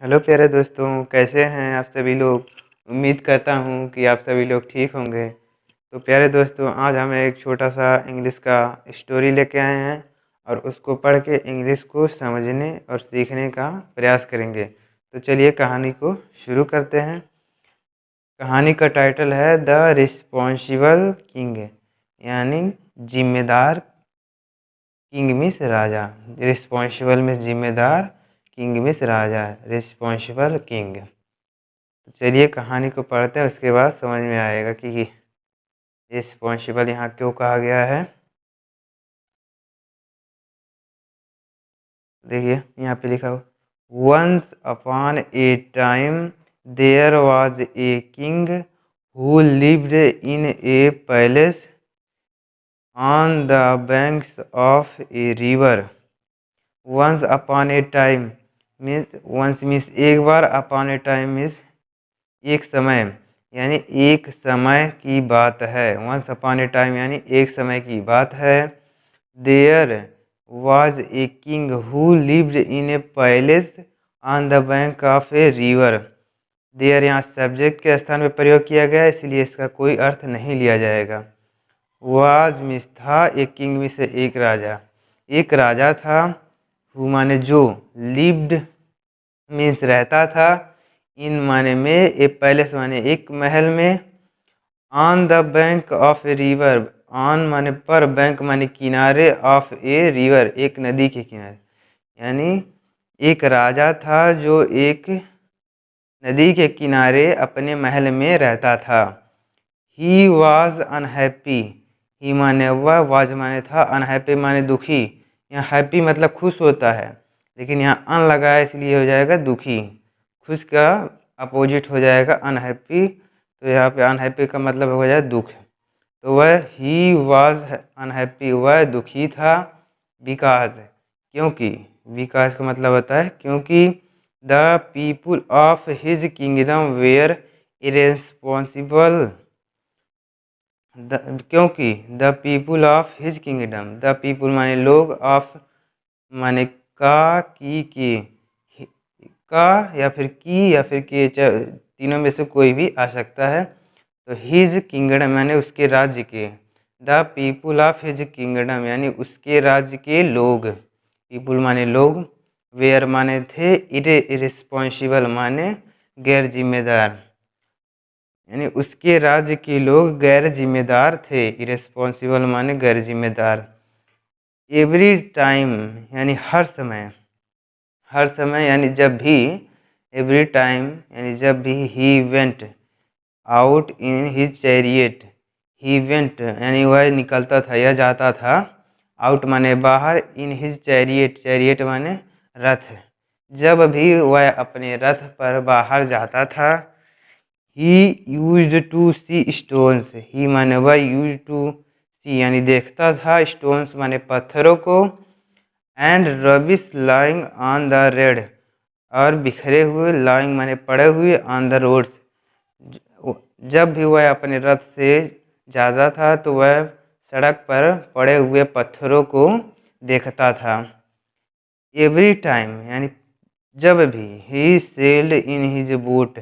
Hello प्यारे दोस्तों, कैसे हैं आप सभी लोग। उम्मीद करता हूँ कि आप सभी लोग ठीक होंगे। तो प्यारे दोस्तों, आज हम एक छोटा सा इंग्लिश का स्टोरी लेके आए हैं और उसको पढ़ के इंग्लिश को समझने और सीखने का प्रयास करेंगे। तो चलिए कहानी को शुरू करते हैं। कहानी का टाइटल है द रिस्पॉन्सिबल किंग, यानी जिम्मेदार। किंग मिस राजा, रिस्पॉन्सिबल मिस जिम्मेदार, किंग मिस राजा, रिस्पॉन्सिबल किंग। तो चलिए कहानी को पढ़ते हैं, उसके बाद समझ में आएगा कि रिस्पॉन्सिबल यहाँ क्यों कहा गया है। देखिए यहाँ पे लिखा हुआ, once upon a time there was a king who lived in a palace on the banks of a river. Once upon a time means, once means एक बार, अपॉन ए टाइम मीन्स एक समय, यानी एक समय की बात है। वंस अपॉन ए टाइम यानी एक समय की बात है। There was a king who lived in a palace on the bank of a river. There यहाँ सब्जेक्ट के स्थान में प्रयोग किया गया है, इसलिए इसका कोई अर्थ नहीं लिया जाएगा। वाज मिस था, एक किंग मिस एक राजा, एक राजा था। हु माने जो, लिव्ड मीन्स रहता था, इन माने में, ए पैलेस माने एक महल में, on the bank of a river, on माने पर, बैंक माने किनारे, ऑफ ए रिवर एक नदी के किनारे। यानी एक राजा था जो एक नदी के किनारे अपने महल में रहता था। ही वॉज अनहैप्पी, ही माने वह, वाज माने था, अनहैप्पी माने दुखी। यहाँ हैप्पी मतलब खुश होता है, लेकिन यहाँ अन लगा है इसलिए हो जाएगा दुखी। खुश का अपोजिट हो जाएगा अनहैप्पी, तो यहाँ पे अनहैप्पी का मतलब हो जाए दुख। तो वह ही वॉज अनहैप्पी, वह दुखी था। बिकॉज क्योंकि, बिकॉज का मतलब होता है क्योंकि, the people of his kingdom were irresponsible, क्योंकि the people of his kingdom, the people माने लोग, ऑफ माने का, की के, का या फिर की या फिर के, तीनों में से कोई भी आ सकता है। तो हिज किंगडम माने उसके राज्य के, the people of his kingdom यानी उसके राज्य के लोग, पीपुल माने लोग, वेयर माने थे, इरेस्पॉन्सिबल माने गैर जिम्मेदार, यानी उसके राज्य के लोग गैर जिम्मेदार थे। इरेस्पॉन्सिबल माने गैर जिम्मेदार। एवरी टाइम यानी हर समय, हर समय यानी जब भी, एवरी टाइम यानी जब भी, he went out in his chariot, he went यानी वह निकलता था या जाता था, आउट माने बाहर, इन हिज चैरियट, चैरियट माने रथ, जब भी वह अपने रथ पर बाहर जाता था। He used to see stones, he माने वह, यूज टू सी यानी देखता था, स्टोन्स माने पत्थरों को, and rubbish lying on the red और बिखरे हुए, लाइंग माने पड़े हुए, ऑन द रोड्स, जब भी वह अपने रथ से जाता था तो वह सड़क पर पड़े हुए पत्थरों को देखता था। एवरी टाइम यानी जब भी, he sailed in his boat,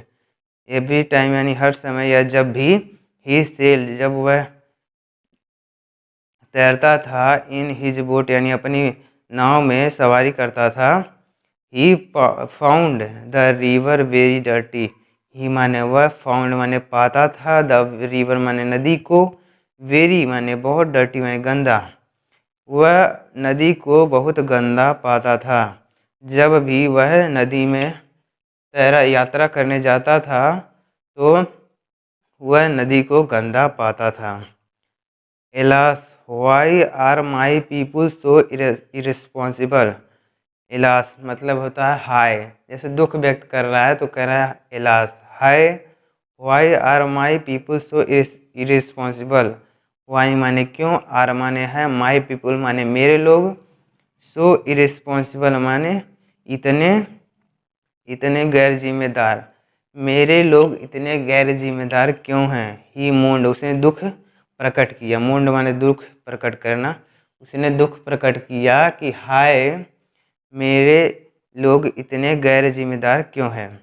every time यानी हर समय या जब भी, ही सेल्ड जब वह तैरता था, इन हिज बोट यानी अपनी नाव में सवारी करता था। He found the river very dirty, he माने वह, फाउंड माने पाता था, द रिवर माने नदी को, वेरी माने बहुत, डर्टी माने गंदा, वह नदी को बहुत गंदा पाता था। जब भी वह नदी में यात्रा करने जाता था तो वह नदी को गंदा पाता था। Alas why are my people so irresponsible, alas मतलब होता है हाय, जैसे दुख व्यक्त कर रहा है तो कह रहा है एलास, हाय। Why are my people so irresponsible, why माने क्यों, आर माने है, माई पीपुल माने मेरे लोग, सो इरेस्पॉन्सिबल माने इतने, इतने गैर जिम्मेदार, मेरे लोग इतने गैर जिम्मेदार क्यों हैं। ही मोन्ड उसने दुख प्रकट किया, मोन्ड माने दुख प्रकट करना, उसने दुख प्रकट किया कि हाय मेरे लोग इतने गैर जिम्मेदार क्यों हैं।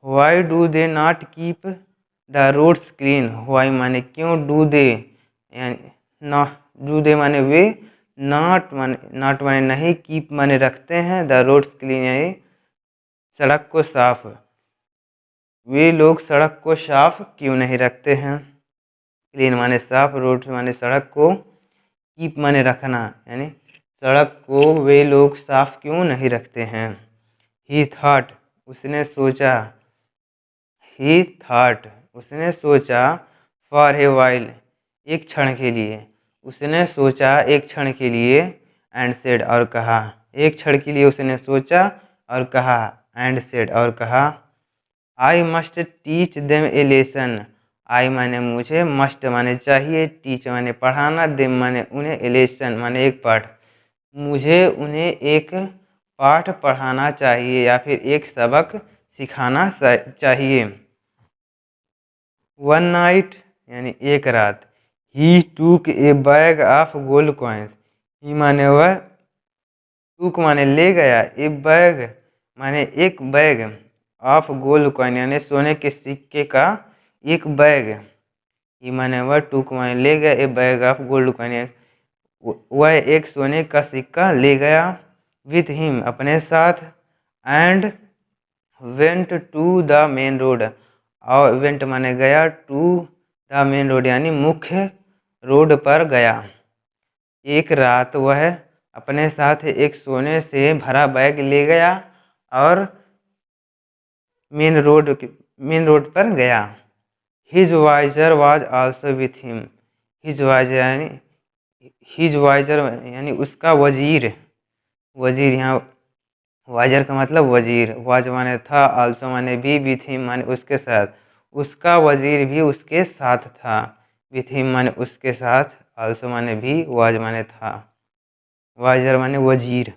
Why do they not keep the roads clean. Why माने क्यों, डू दे यानी नॉट, डू दे माने वे, नॉट माने नहीं, कीप माने रखते हैं, द रोड्स क्लीन यानी सड़क को साफ। वे लोग सड़क को साफ क्यों नहीं रखते हैं। क्लीन माने साफ, रोड माने सड़क को, कीप माने रखना यानी सड़क को वे लोग साफ क्यों नहीं रखते हैं। ही थॉट उसने सोचा, ही थॉट उसने सोचा, फॉर ए वाइल एक क्षण के लिए, उसने सोचा एक क्षण के लिए, एंड सेड और कहा, एक क्षण के लिए उसने सोचा और कहा, एंड सेड और कहा, I must teach them a lesson. I माने मुझे, मस्ट माने चाहिए, टीच माने पढ़ाना, देम माने उन्हें, ए लेसन माने एक पाठ। मुझे उन्हें एक पाठ पढ़ाना चाहिए या फिर एक सबक सिखाना चाहिए। वन नाइट यानी एक रात, he took a bag of gold coins. He माने वह, टूक माने ले गया, ए बैग माने एक बैग, ऑफ गोल्ड कॉइन यानी सोने के सिक्के का एक बैग। ही माने वह, टूक माने ले गया, ए बैग ऑफ गोल्ड कॉइन वह एक सोने का सिक्का ले गया, विथ हिम अपने साथ, and went to the main road और वेंट माने गया, टू द मेन रोड यानी मुख्य रोड पर गया। एक रात वह अपने साथ एक सोने से भरा बैग ले गया और मेन रोड पर गया। His vizier was also with him. His vizier यानी उसका वजीर, वजीर यहाँ वाइजर का मतलब वजीर, वाज माने था, आल्सो माने भी, विथ हिम माने उसके साथ, उसका वजीर भी उसके साथ था, विथ हिम माने उसके साथ, आल्सो माने भी, वाज माने था, वाइजर माने वजीर।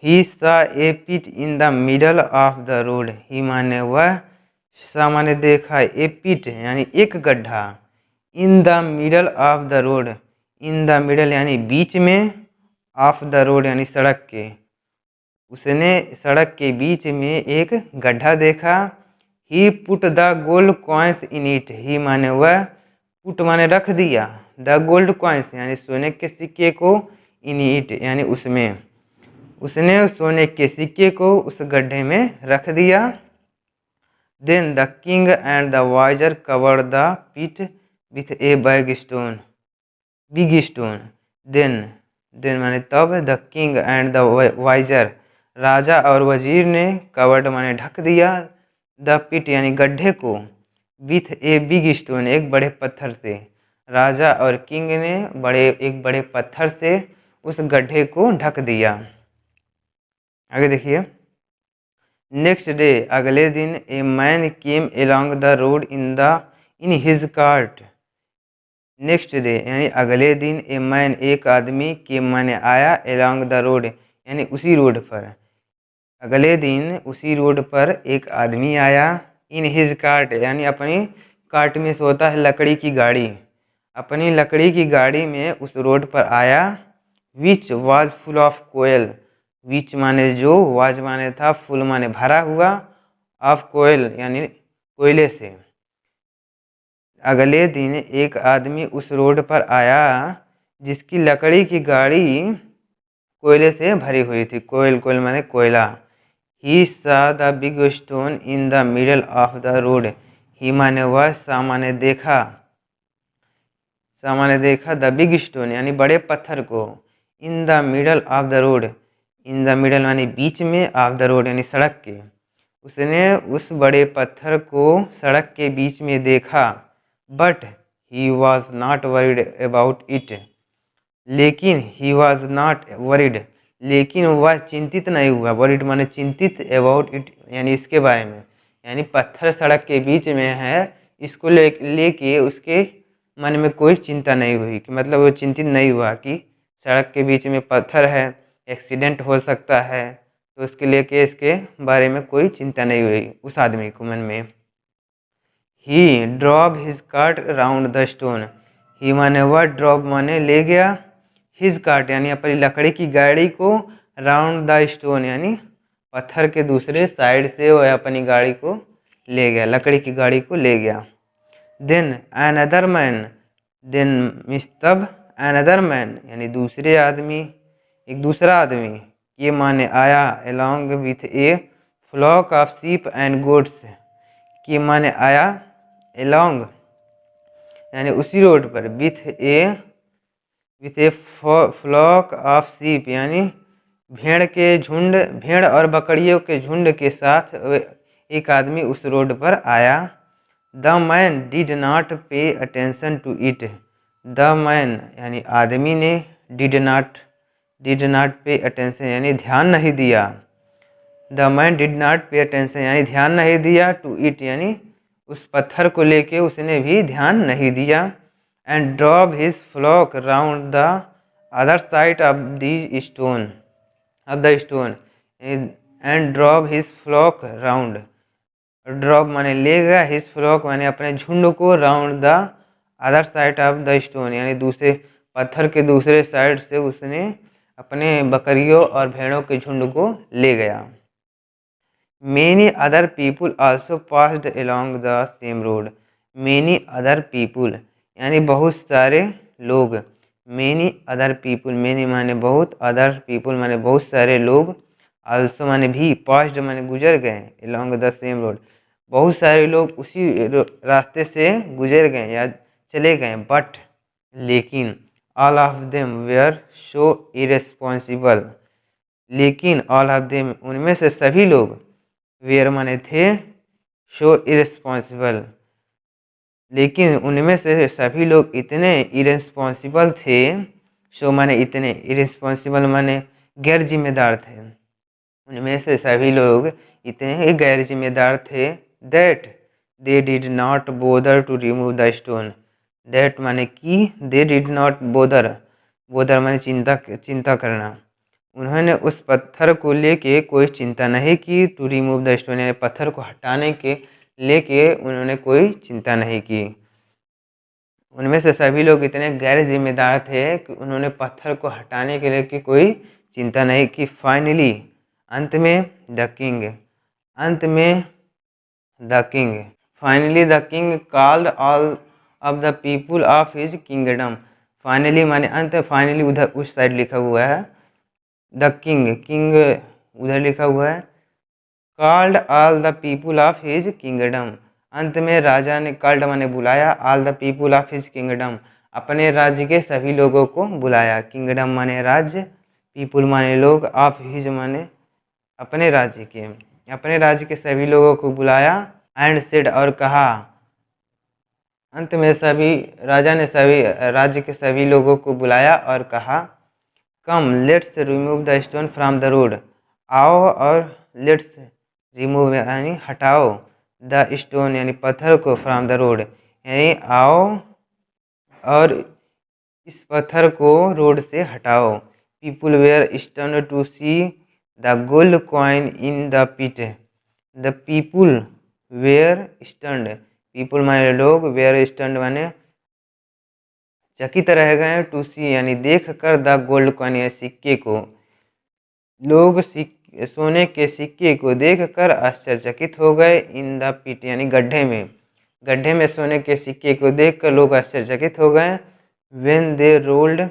He saw a pit in the middle of the road. He माने वह, सा माने देखा, ए पिट यानी एक गड्ढा, इन the middle of the road, in the middle यानी बीच में, ऑफ द रोड यानी सड़क के, उसने सड़क के बीच में एक गड्ढा देखा। He put the gold coins in it. He माने वह, पुट माने रख दिया, द गोल्ड कॉइन्स यानी सोने के सिक्के को, इन इट यानी उसमें, उसने सोने के सिक्के को उस गड्ढे में रख दिया। Then the king and the vizier cover the pit with a big stone. Then माने तब, the king and the vizier राजा और वजीर ने, कवर्ड माने ढक दिया, द पिट यानी गड्ढे को, विथ ए बिग स्टोन एक बड़े पत्थर से। राजा और किंग ने एक बड़े पत्थर से उस गड्ढे को ढक दिया। आगे देखिए, नेक्स्ट डे अगले दिन, a man came along the road in his cart. Next day यानी अगले दिन, ए मैन एक आदमी, केम माने आया, एलॉन्ग द रोड यानी उसी रोड पर, अगले दिन उसी रोड पर एक आदमी आया, इन हिज कार्ट यानी अपनी कार्ट में से होता है लकड़ी की गाड़ी, अपनी लकड़ी की गाड़ी में उस रोड पर आया। Which was full of coil. विच माने जो, वाज माने था, फुल माने भरा हुआ, ऑफ कोयल यानी कोयले से। अगले दिन एक आदमी उस रोड पर आया जिसकी लकड़ी की गाड़ी कोयले से भरी हुई थी। कोयल माने कोयला। He saw the big stone in the middle of the road. He माने वह, सा माने देखा, द बिग स्टोन यानी बड़े पत्थर को, इन the middle of the road, in the middle यानी बीच में, ऑफ द रोड यानी सड़क के, उसने उस बड़े पत्थर को सड़क के बीच में देखा। But he was not worried about it. लेकिन ही वॉज नॉट वरीड लेकिन वह चिंतित नहीं हुआ, वरीड माने चिंतित, अबाउट इट यानी इसके बारे में, यानी पत्थर सड़क के बीच में है, इसको लेके उसके मन में कोई चिंता नहीं हुई, कि मतलब वो चिंतित नहीं हुआ कि सड़क के बीच में पत्थर है, एक्सीडेंट हो सकता है, तो उसके लेके इसके बारे में कोई चिंता नहीं हुई उस आदमी को मन में। He drop his cart round the stone. He माने वह, ड्रॉप माने ले गया, हिज कार्ट यानी अपनी लकड़ी की गाड़ी को राउंड द स्टोन, यानी पत्थर के दूसरे साइड से वह अपनी गाड़ी को ले गया, लकड़ी की गाड़ी को ले गया। Then another man, then means तब, अनदर मैन यानी दूसरे आदमी, एक दूसरा आदमी, ये माने आया, along with a flock of sheep and goats, कि माने आया, अलॉन्ग यानी उसी रोड पर, with a flock of sheep यानी भेड़ के झुंड, भेड़ और बकरियों के झुंड के साथ एक आदमी उस रोड पर आया। The man did not pay attention to it, the man यानी आदमी ने, डिड नॉट पे अटेंशन यानी ध्यान नहीं दिया, the man did not pay attention यानी ध्यान नहीं दिया, टू इट यानी उस पत्थर को लेके उसने भी ध्यान नहीं दिया। And drop his flock round the other side of the stone, and drop his flock round, drop माने ले गया, हिज फ्लॉक माने अपने झुंड को, round the other side of the stone यानी दूसरे पत्थर के दूसरे साइड से उसने अपने बकरियों और भेड़ों के झुंड को ले गया। Many other people also passed along the same road. Many other people यानी बहुत सारे लोग, many other people, many माने बहुत, other people माने बहुत सारे लोग, also माने भी, passed माने गुजर गए, along the same road बहुत सारे लोग उसी रास्ते से गुजर गए या चले गए, but लेकिन all of them were so irresponsible, लेकिन all of them उनमें से सभी लोग, वेयर माने थे, शो इरेस्पॉन्सिबल लेकिन उनमें से सभी लोग इतने इरेस्पॉन्सिबल थे, शो माने इतने, इरेस्पॉन्सिबल माने गैर जिम्मेदार थे, उनमें से सभी लोग इतने गैर जिम्मेदार थे, that they did not bother to remove the stone, that माने कि, they did not bother, bother माने चिंता करना, उन्होंने उस पत्थर को लेके कोई चिंता नहीं की, टू रिमूव द स्टोन यानी पत्थर को हटाने के लेके उन्होंने कोई चिंता नहीं की। उनमें से सभी लोग इतने गैर जिम्मेदार थे कि उन्होंने पत्थर को हटाने के लिए कोई चिंता नहीं की। फाइनली अंत में द किंग, अंत में the king, finally the king called all of the people of his kingdom, finally माने अंत, फाइनली उधर उस साइड लिखा हुआ है, द किंग, किंग उधर लिखा हुआ है, called all the people of his kingdom, अंत में राजा ने, कॉल्ड माने बुलाया, all the people of his kingdom अपने राज्य के सभी लोगों को बुलाया, किंगडम माने राज्य, पीपुल माने लोग, ऑफ हिज माने अपने राज्य के सभी लोगों को बुलाया। एंड सेड और कहा, अंत में सभी राजा ने सभी राज्य के सभी लोगों को बुलाया और कहा, come let's remove the stone from the road, आओ और लेट्स रिमूव यानी हटाओ, द स्टोन यानी पत्थर को, फ्रॉम द रोड यानी आओ और इस पत्थर को रोड से हटाओ। People were stunned to see the gold coin in the pit, the people were stunned, people माने लोग, वेयर स्टन्ड माने चकित रह गए, टू सी यानी देख कर, द गोल्ड कॉइन या सिक्के को, लोग सोने के सिक्के को देख कर आश्चर्यचकित हो गए, इन द पिट यानी गड्ढे में सोने के सिक्के को देख कर लोग आश्चर्यचकित हो गए। When they rolled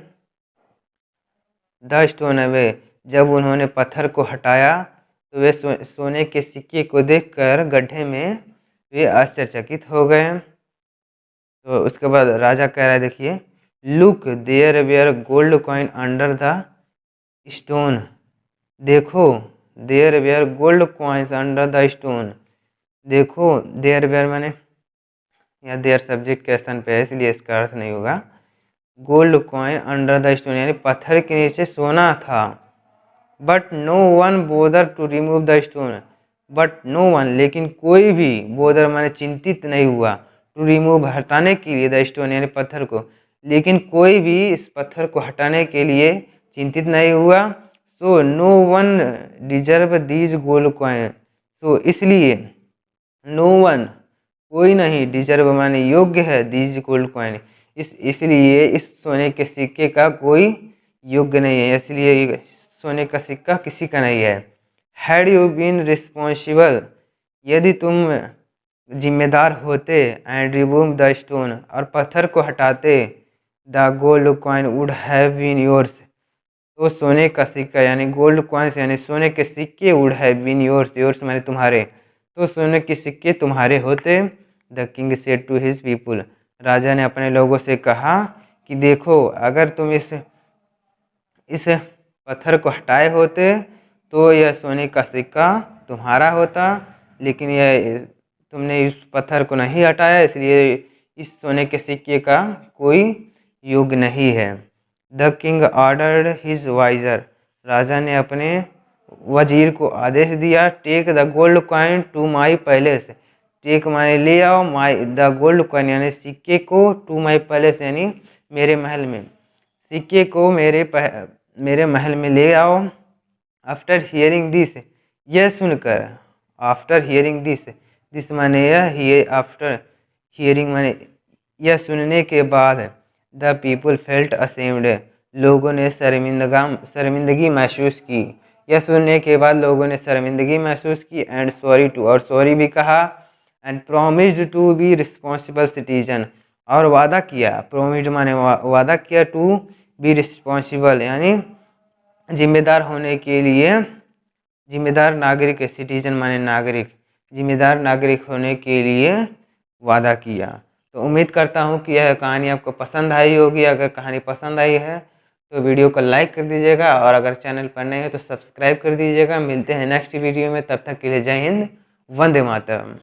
the stone away, जब उन्होंने पत्थर को हटाया तो वे सोने के सिक्के को देखकर गड्ढे में वे आश्चर्यचकित हो गए। तो उसके बाद राजा कह रहा है, देखिए, look there were gold coin under the stone, देखो there were gold coins under the stone, देखो देयर वेयर मैंने या देयर सब्जेक्ट के स्थान पे है इसलिए इसका अर्थ नहीं होगा। Gold coin under the stone यानी पत्थर के नीचे सोना था। But no one bother to remove the stone, but no one लेकिन कोई भी, बोदर माने चिंतित नहीं हुआ, टू रिमूव हटाने के लिए, द स्टोन यानी पत्थर को, लेकिन कोई भी इस पत्थर को हटाने के लिए चिंतित नहीं हुआ। So no one deserve these gold coin, तो इसलिए नो वन कोई नहीं, डिजर्व माने योग्य है, दीज गोल्ड कॉइन इसलिए इस सोने के सिक्के का कोई योग्य नहीं है, इसलिए सोने का सिक्का किसी का नहीं है। हैड यू बीन रिस्पॉन्सिबल, यदि तुम जिम्मेदार होते, एंड रिमूव द स्टोन, और पत्थर को हटाते, the gold coin would have been yours, तो सोने का सिक्का यानी गोल्ड कॉइन्स यानी सोने के सिक्के would have been yours, yours माने तुम्हारे, तो सोने के सिक्के तुम्हारे होते। The king said to his people, राजा ने अपने लोगों से कहा कि देखो, अगर तुम इस पत्थर को हटाए होते तो यह सोने का सिक्का तुम्हारा होता, लेकिन यह तुमने इस पत्थर को नहीं हटाया, इसलिए इस सोने के सिक्के का कोई योग नहीं है। The king ordered his vizier, राजा ने अपने वजीर को आदेश दिया, take the gold coin to my palace, take माने ले आओ, माई द गोल्ड कॉइन यानी सिक्के को, टू माई पैलेस यानी मेरे महल में, सिक्के को मेरे महल में ले आओ। आफ्टर हियरिंग दिस, यह सुनकर, आफ्टर हियरिंग दिस माने यह, आफ्टर हियरिंग माने यह सुनने के बाद, द पीपल फेल्ट असेम्ड, लोगों ने शर्मिंदगी महसूस की, यह सुनने के बाद लोगों ने शर्मिंदगी महसूस की, एंड सॉरी टू, और सॉरी भी कहा, and promised to be responsible citizen, और वादा किया, प्रोमिस्ड माने वादा किया, टू बी रिस्पॉन्सिबल यानी जिम्मेदार होने के लिए, जिम्मेदार नागरिक, सिटीजन माने नागरिक, जिम्मेदार नागरिक होने के लिए वादा किया। तो उम्मीद करता हूँ कि यह कहानी आपको पसंद आई होगी। अगर कहानी पसंद आई है तो वीडियो को लाइक कर दीजिएगा, और अगर चैनल पर नए हैं तो सब्सक्राइब कर दीजिएगा। मिलते हैं नेक्स्ट वीडियो में, तब तक के लिए जय हिंद, वंदे मातरम।